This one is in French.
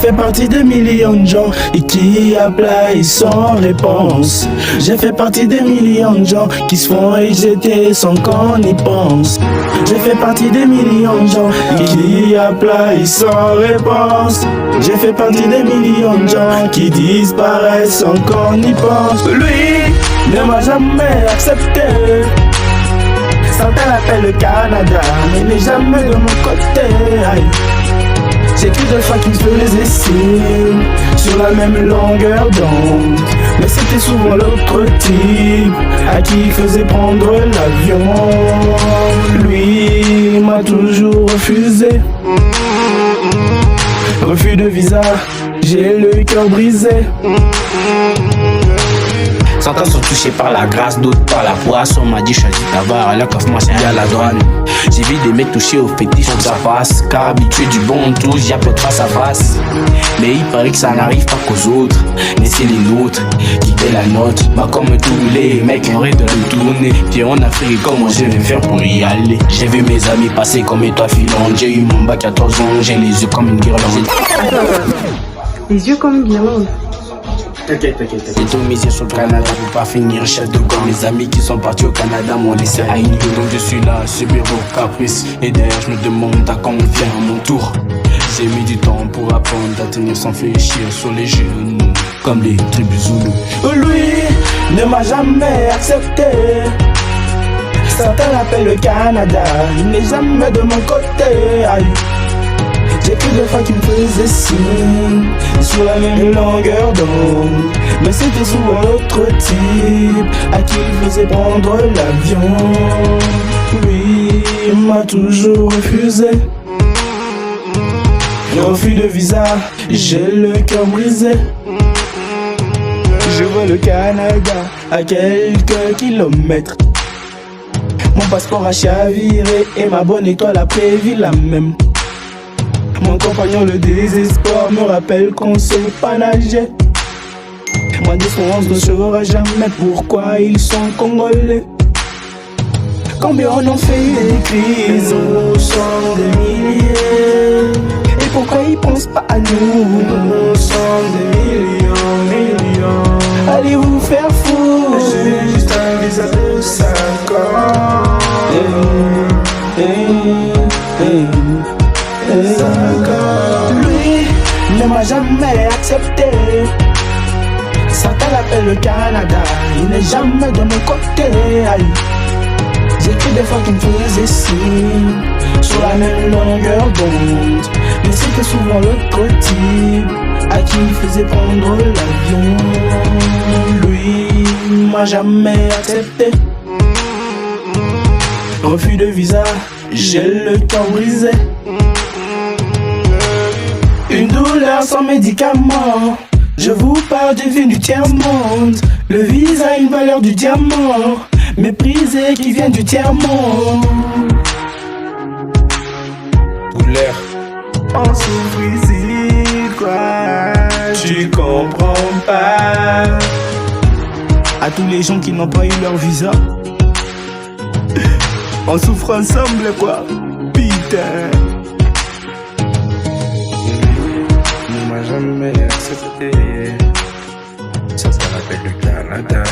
fait partie des millions de gens qui appellent sans réponse. J'ai fait partie des millions de gens qui se font éjecter sans qu'on y pense. J'ai fait partie des millions de gens qui appellent sans réponse. J'ai fait partie des millions de gens qui disparaissent sans qu'on y pense. Lui ne m'a jamais accepté. Certains l'appellent le Canada, mais n'est jamais de mon côté. Aïe. J'ai plus de fois qui me faisaient signe sur la même longueur d'onde, mais c'était souvent l'autre type à qui il faisait prendre l'avion. Lui m'a toujours refusé. Refus de visa, j'ai le cœur brisé. Certains sont touchés par la grâce, d'autres par la poisse. On m'a dit choisis ta barre, la coffre moi c'est à la douane. J'ai vu des mecs touchés au fétiche de sa face, car habitué du bon tour, j'y peu de face à face. Mais il paraît que ça n'arrive pas qu'aux autres, mais c'est les nôtres qui paient la note. Bah comme tous les mecs en rêve de le tourner. Puis en Afrique, comment je vais faire pour y aller? J'ai vu mes amis passer comme étoiles filantes. J'ai eu mon bac à 14 ans, j'ai les yeux comme une guirlande. Les yeux comme une guirlande. T'inquiète. J'ai tout misé sur le Canada pour pas finir chef de camp. Mes amis qui sont partis au Canada m'ont laissé à une donc je suis là, subir vos caprices. Et d'ailleurs je me demande à quand vient mon tour. J'ai mis du temps pour apprendre à tenir sans fléchir sur les genoux, comme les tribus Zoulou. Lui ne m'a jamais accepté. Certains l'appellent le Canada, il n'est jamais de mon côté. Aïe. J'ai plus de fois qui me faisaient signe sur la même longueur d'onde, mais c'était souvent l'autre type à qui il faisait prendre l'avion. Lui m'a toujours refusé. Refus de visa, j'ai le cœur brisé. Je vois le Canada à quelques kilomètres. Mon passeport a chaviré et ma bonne étoile a prévu la même. Mon compagnon le désespoir me rappelle qu'on sait pas nager. Ma défense ne saura jamais pourquoi ils sont congolais. Combien on en fait des crises, nous sommes des milliers. Et pourquoi ils pensent pas à nous? Nous sommes des millions. Allez vous faire foutre. J'ai juste un visa de 5 ans. Lui ne m'a jamais accepté. Certains l'appellent le Canada, il n'est jamais de mon côté. Aïe. J'ai que des fois qui me faisaient signe sur la même longueur d'onde, mais c'était souvent l'autre type à qui il faisait prendre l'avion. Lui m'a jamais accepté. Refus de visa, j'ai le cœur brisé. Une douleur sans médicaments. Je vous parle du vin du tiers-monde. Le visa a une valeur du diamant, méprisé qui vient du tiers-monde. Douleur. On souffre ici, quoi. Tu comprends pas. À tous les gens qui n'ont pas eu leur visa, on souffre ensemble, quoi. Putain. Ne m'a jamais accepté. Ça rappelle le Canada.